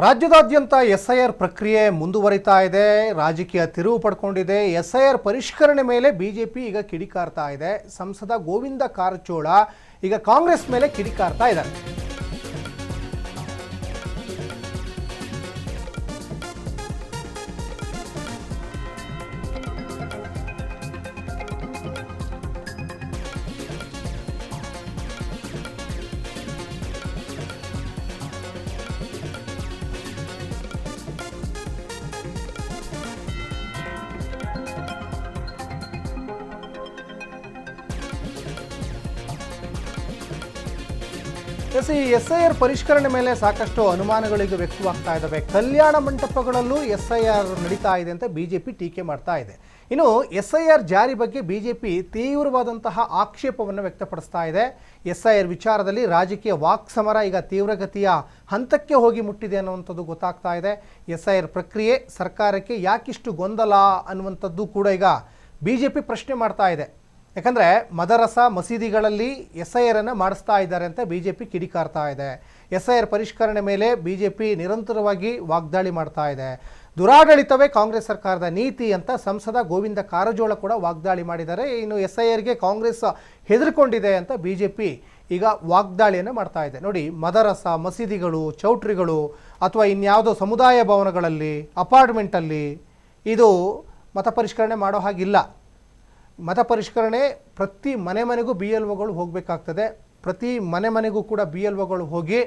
ರಾಜ್ಯದಾದ್ಯಂತ ಎಸ್ಐಆರ್ ಪ್ರಕ್ರಿಯೆ ಮುಂದುವರಿತಾ ಇದೆ. ರಾಜಕೀಯ ತಿರುವು ಪಡ್ಕೊಂಡಿದೆ. ಎಸ್ಐಆರ್ ಪರಿಷ್ಕರಣೆ ಮೇಲೆ ಬಿಜೆಪಿ ಈಗ ಕಿಡಿಕಾರ್ತಾ ಇದೆ. ಸಂಸದ ಗೋವಿಂದ ಕಾರಜೋಳ ಈಗ ಕಾಂಗ್ರೆಸ್ ಮೇಲೆ ಕಿಡಿಕಾರ್ತಾ ಇದ್ದಾರೆ. ಈ ಎಸ್ಐಆರ್ ಪರಿಷ್ಕರಣೆ ಮೇಲೆ ಸಾಕಷ್ಟು ಅನುಮಾನಗಳಿಗೆ ವ್ಯಕ್ತವಾಗ್ತಾ ಇದ್ದಾವೆ. ಕಲ್ಯಾಣ ಮಂಟಪಗಳಲ್ಲೂ ಎಸ್ಐಆರ್ ನಡೀತಾ ಇದೆ ಅಂತ ಬಿಜೆಪಿ ಟೀಕೆ ಮಾಡ್ತಾ ಇದೆ. ಇನ್ನು ಎಸ್ಐಆರ್ ಜಾರಿ ಬಗ್ಗೆ ಬಿಜೆಪಿ ತೀವ್ರವಾದಂತಹ ಆಕ್ಷೇಪವನ್ನು ವ್ಯಕ್ತಪಡಿಸ್ತಾ ಇದೆ. ಎಸ್ಐಆರ್ ವಿಚಾರದಲ್ಲಿ ರಾಜಕೀಯ ವಾಕ್ಸಮರ ಈಗ ತೀವ್ರಗತಿಯ ಹಂತಕ್ಕೆ ಹೋಗಿ ಮುಟ್ಟಿದೆ ಅನ್ನುವಂಥದ್ದು ಗೊತ್ತಾಗ್ತಾ ಇದೆ. ಎಸ್ಐಆರ್ ಪ್ರಕ್ರಿಯೆ ಸರ್ಕಾರಕ್ಕೆ ಯಾಕಿಷ್ಟು ಗೊಂದಲ ಅನ್ನುವಂಥದ್ದು ಕೂಡ ಈಗ ಬಿಜೆಪಿ ಪ್ರಶ್ನೆ ಮಾಡ್ತಾ ಇದೆ. ಯಾಕಂದರೆ ಮದರಸ ಮಸೀದಿಗಳಲ್ಲಿ ಎಸ್ಐಆರ್ ಅನ್ನು ಮಾಡಿಸ್ತಾ ಇದ್ದಾರೆ ಅಂತ ಬಿಜೆಪಿ ಕಿಡಿಕಾರ್ತಾ ಇದೆ. ಎಸ್ಐಆರ್ ಪರಿಷ್ಕರಣೆ ಮೇಲೆ ಬಿಜೆಪಿ ನಿರಂತರವಾಗಿ ವಾಗ್ದಾಳಿ ಮಾಡ್ತಾ ಇದೆ. ದುರಾಡಳಿತವೇ ಕಾಂಗ್ರೆಸ್ ಸರ್ಕಾರದ ನೀತಿ ಅಂತ ಸಂಸದ ಗೋವಿಂದ ಕಾರಜೋಳ ಕೂಡ ವಾಗ್ದಾಳಿ ಮಾಡಿದ್ದಾರೆ. ಇನ್ನು ಎಸ್ಐಆರ್ಗೆ ಕಾಂಗ್ರೆಸ್ ಹೆದರ್ಕೊಂಡಿದೆ ಅಂತ ಬಿಜೆಪಿ ಈಗ ವಾಗ್ದಾಳಿಯನ್ನು ಮಾಡ್ತಾ ಇದೆ. ನೋಡಿ, ಮದರಸ ಮಸೀದಿಗಳು, ಚೌಟ್ರಿಗಳು ಅಥವಾ ಇನ್ಯಾವುದೋ ಸಮುದಾಯ ಭವನಗಳಲ್ಲಿ, ಅಪಾರ್ಟ್ಮೆಂಟಲ್ಲಿ ಇದು ಮತ ಪರಿಷ್ಕರಣೆ ಮಾಡೋ ಹಾಗಿಲ್ಲ. ಮತ ಪರಿಷ್ಕರಣೆ ಪ್ರತಿ ಮನೆಗೂ ಬಿ ಎಲ್ ಒಗಳು ಹೋಗಬೇಕಾಗ್ತದೆ. ಪ್ರತಿ ಮನೆಗೂ ಕೂಡ ಬಿ ಎಲ್ ಒಗಳು ಹೋಗಿ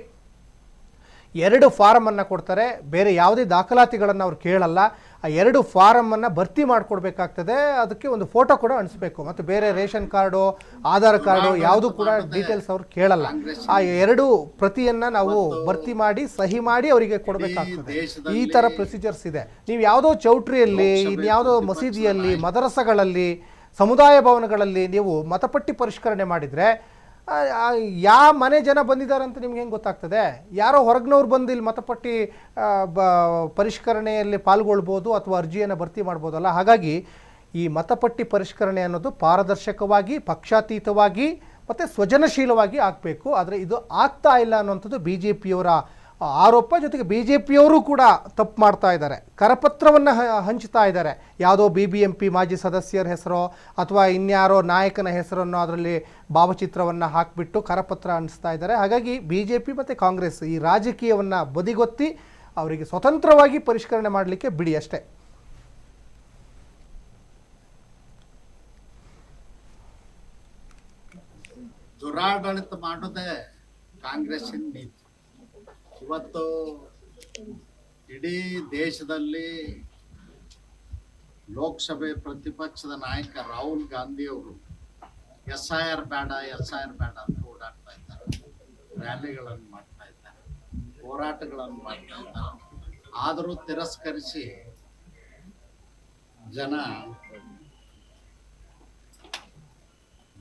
2 ಫಾರಮನ್ನು ಕೊಡ್ತಾರೆ. ಬೇರೆ ಯಾವುದೇ ದಾಖಲಾತಿಗಳನ್ನು ಅವ್ರು ಕೇಳಲ್ಲ. ಆ 2 ಫಾರಮನ್ನು ಭರ್ತಿ ಮಾಡಿಕೊಡ್ಬೇಕಾಗ್ತದೆ. ಅದಕ್ಕೆ ಒಂದು ಫೋಟೋ ಕೂಡ ಅಣಿಸ್ಬೇಕು. ಮತ್ತು ಬೇರೆ ರೇಷನ್ ಕಾರ್ಡು, ಆಧಾರ್ ಕಾರ್ಡು ಯಾವುದೂ ಕೂಡ ಡೀಟೇಲ್ಸ್ ಅವ್ರು ಕೇಳಲ್ಲ. ಆ 2 ಪ್ರತಿಯನ್ನು ನಾವು ಭರ್ತಿ ಮಾಡಿ ಸಹಿ ಮಾಡಿ ಅವರಿಗೆ ಕೊಡಬೇಕಾಗ್ತದೆ. ಈ ಥರ ಪ್ರೊಸೀಜರ್ಸ್ ಇದೆ. ನೀವು ಯಾವುದೋ ಚೌಟ್ರಿಯಲ್ಲಿ, ಇನ್ಯಾವುದೋ ಮಸೀದಿಯಲ್ಲಿ, ಮದರಸಗಳಲ್ಲಿ, ಸಮುದಾಯ ಭವನಗಳಲ್ಲಿ ನೀವು ಮತಪಟ್ಟಿ ಪರಿಷ್ಕರಣೆ ಮಾಡಿದರೆ ಯಾವ ಮನೆ ಜನ ಬಂದಿದ್ದಾರೆ ಅಂತ ನಿಮ್ಗೆ ಹೆಂಗೆ ಗೊತ್ತಾಗ್ತದೆ? ಯಾರೋ ಹೊರಗಿನವ್ರು ಬಂದು ಇಲ್ಲಿ ಮತಪಟ್ಟಿ ಪರಿಷ್ಕರಣೆಯಲ್ಲಿ ಪಾಲ್ಗೊಳ್ಬೋದು ಅಥವಾ ಅರ್ಜಿಯನ್ನು ಭರ್ತಿ ಮಾಡ್ಬೋದಲ್ಲ. ಹಾಗಾಗಿ ಈ ಮತಪಟ್ಟಿ ಪರಿಷ್ಕರಣೆ ಅನ್ನೋದು ಪಾರದರ್ಶಕವಾಗಿ, ಪಕ್ಷಾತೀತವಾಗಿ ಮತ್ತು ಸ್ವಜನಶೀಲವಾಗಿ ಆಗಬೇಕು. ಆದರೆ ಇದು ಆಗ್ತಾ ಇಲ್ಲ ಅನ್ನುವಂಥದ್ದು ಬಿ ಜೆ ಪಿಯವರ ಆರೋಪ. ಜೊತೆಗೆ ಬಿ ಜೆ ಪಿಯವರು ಕೂಡ ತಪ್ಪು ಮಾಡ್ತಾ ಇದ್ದಾರೆ. ಕರಪತ್ರವನ್ನು ಹಂಚ್ತಾ ಇದ್ದಾರೆ. ಯಾವುದೋ BBMP ಮಾಜಿ ಸದಸ್ಯರ ಹೆಸರೋ ಅಥವಾ ಇನ್ಯಾರೋ ನಾಯಕನ ಹೆಸರನ್ನು ಅದರಲ್ಲಿ ಭಾವಚಿತ್ರವನ್ನು ಹಾಕಿಬಿಟ್ಟು ಕರಪತ್ರ ಹಂಚ್ತಾ ಇದ್ದಾರೆ. ಹಾಗಾಗಿ BJP ಮತ್ತು ಕಾಂಗ್ರೆಸ್ ಈ ರಾಜಕೀಯವನ್ನು ಬದಿಗೊತ್ತಿ ಅವರಿಗೆ ಸ್ವತಂತ್ರವಾಗಿ ಪರಿಷ್ಕರಣೆ ಮಾಡಲಿಕ್ಕೆ ಬಿಡಿ ಅಷ್ಟೇ. ದುರಾಡಳಿತ ಮಾಡೋದೇ ಕಾಂಗ್ರೆಸ್ಸಿನ ನೀತಿ. ಇವತ್ತು ಇಡೀ ದೇಶದಲ್ಲಿ ಲೋಕಸಭೆ ಪ್ರತಿಪಕ್ಷದ ನಾಯಕ ರಾಹುಲ್ ಗಾಂಧಿ ಅವರು SIR ಬೇಡ ಅಂತ ಓಡಾಡ್ತಾ ಇದ್ದಾರೆ. ರ್ಯಾಲಿಗಳನ್ನು ಮಾಡ್ತಾ ಇದ್ದಾರೆ, ಹೋರಾಟಗಳನ್ನು ಮಾಡ್ತಾ ಇದ್ದಾರೆ. ಆದರೂ ತಿರಸ್ಕರಿಸಿ ಜನ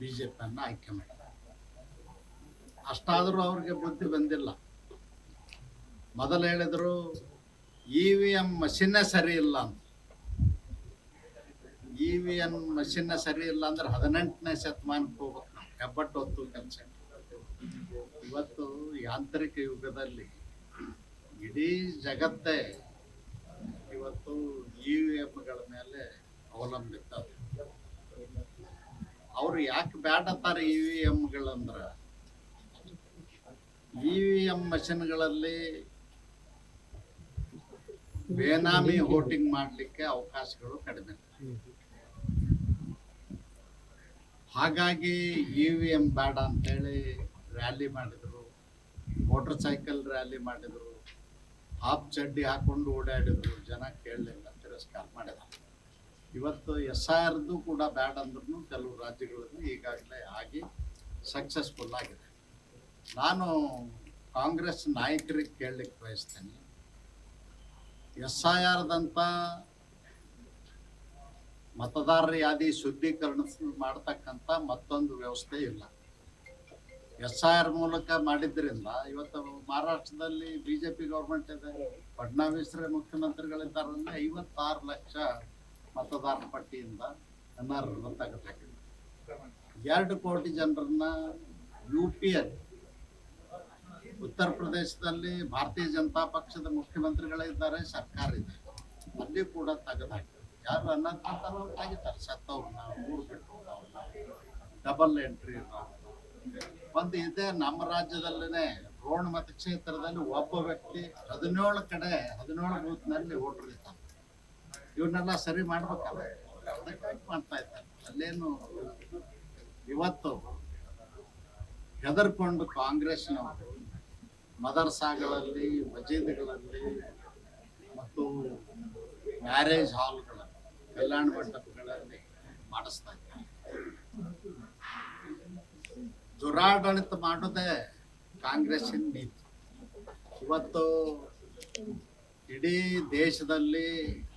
ಬಿಜೆಪಿಯನ್ನು ಆಯ್ಕೆ ಮಾಡಿದ್ದಾರೆ. ಅಷ್ಟಾದರೂ ಅವ್ರಿಗೆ ಬುದ್ಧಿ ಬಂದಿಲ್ಲ. ಮೊದಲು ಹೇಳಿದ್ರು EVM ಮಷಿನ್ನೇ ಸರಿ ಇಲ್ಲ ಅಂತ. EVM ಮಷಿನ್ನೇ ಸರಿ ಇಲ್ಲ ಅಂದ್ರೆ 18ನೇ ಶತಮಾನಕ್ಕೆ ಹೋಗ್ಬೇಕು ನಾವು. ಹೆಬ್ಬಟ್ಟು ಹೊತ್ತು ಕೆಲಸ. ಇವತ್ತು ಯಾಂತ್ರಿಕ ಯುಗದಲ್ಲಿ ಇಡೀ ಜಗತ್ತೇ ಇವತ್ತು EVMಗಳ ಮೇಲೆ ಅವಲಂಬಿತ. ಅವರು ಯಾಕೆ ಬೇಡತ್ತಾರೆ EVMಗಳಂದ್ರೆ, EVM ಮಷಿನ್ಗಳಲ್ಲಿ ಬೇನಾಮಿ ವೋಟಿಂಗ್ ಮಾಡಲಿಕ್ಕೆ ಅವಕಾಶಗಳು ಕಡಿಮೆ. ಹಾಗಾಗಿ EVM ಬೇಡ ಅಂತೇಳಿ ರ್ಯಾಲಿ ಮಾಡಿದರು, ಮೋಟರ್ ಸೈಕಲ್ ರ್ಯಾಲಿ ಮಾಡಿದರು, ಹಾಫ್ ಚಡ್ಡಿ ಹಾಕೊಂಡು ಓಡಾಡಿದ್ರು. ಜನ ಕೇಳಲಿಲ್ಲ, ತಿರಸ್ಕಾರ ಮಾಡಿದ್ರು. ಇವತ್ತು SIRದು ಕೂಡ ಬೇಡ ಅಂದ್ರೂ ಕೆಲವು ರಾಜ್ಯಗಳಲ್ಲಿ ಈಗಾಗಲೇ ಆಗಿ ಸಕ್ಸಸ್ಫುಲ್ ಆಗಿದೆ. ನಾನು ಕಾಂಗ್ರೆಸ್ ನಾಯಕರಿಗೆ ಕೇಳಲಿಕ್ಕೆ ಬಯಸ್ತೇನೆ, SIRದಂಥ ಮತದಾರರ ಯಾದಿ ಶುದ್ಧೀಕರಣ ಮಾಡ್ತಕ್ಕಂಥ ಮತ್ತೊಂದು ವ್ಯವಸ್ಥೆ ಇಲ್ಲ. SIR ಮೂಲಕ ಮಾಡಿದ್ರಿಂದ ಇವತ್ತು ಮಹಾರಾಷ್ಟ್ರದಲ್ಲಿ BJP ಗೌರ್ಮೆಂಟ್ ಇದೆ, ಫಡ್ನವೀಸ್ರೇ ಮುಖ್ಯಮಂತ್ರಿಗಳಿದ್ದಾರಲ್ಲ. 56 ಲಕ್ಷ ಮತದಾರರ ಪಟ್ಟಿಯಿಂದ ಅನರ್ಹರನ್ನು ತೆಗೆದುಹಾಕಿದೆ. 2 ಕೋಟಿ ಜನರನ್ನ UP ಉತ್ತರ ಪ್ರದೇಶದಲ್ಲಿ ಭಾರತೀಯ ಜನತಾ ಪಕ್ಷದ ಮುಖ್ಯಮಂತ್ರಿಗಳಿದ್ದಾರೆ, ಸರ್ಕಾರ ಇದೆ, ಅಲ್ಲಿ ಕೂಡ ತೆಗೆದಾಕ್ತಾರೆ. ಯಾರು ಅನ್ನೋದು ತೆಗಿತಾರೆ, ಸತ್ತವ್ರನ್ನ, ಊರು ಬಿಟ್ಟು ಹೋದವ್ರನ್ನ, ಡಬಲ್ ಎಂಟ್ರಿ ಒಂದು ಇದೆ. ನಮ್ಮ ರಾಜ್ಯದಲ್ಲೇ ರೋಣ ಮತಕ್ಷೇತ್ರದಲ್ಲಿ ಒಬ್ಬ ವ್ಯಕ್ತಿ 17 ಬೂತ್ನಲ್ಲಿ ವೋಟರ್ ಇರ್ತಾರೆ. ಇವನ್ನೆಲ್ಲ ಸರಿ ಮಾಡ್ಬೇಕಲ್ಲ, ಅದಕ್ಕಾಗಿ ಮಾಡ್ತಾ ಇದ್ದಾರೆ. ಅಲ್ಲೇನು ಇವತ್ತು ಹೆದರ್ಕೊಂಡು ಕಾಂಗ್ರೆಸ್ನವರು ಮದರ್ಸಾಗಳಲ್ಲಿ, ಮಸೀದಿಗಳಲ್ಲಿ ಮತ್ತು ಮ್ಯಾರೇಜ್ ಹಾಲ್ಗಳಲ್ಲಿ, ಕಲ್ಯಾಣ ಮಂಟಪಗಳಲ್ಲಿ ಮಾಡಿಸ್ತಾ ಇದ್ದಾರೆ. ದುರಾಡಳಿತ ಮಾಡೋದೇ ಕಾಂಗ್ರೆಸ್ಸಿನ ನೀತಿ. ಇವತ್ತು ಇಡೀ ದೇಶದಲ್ಲಿ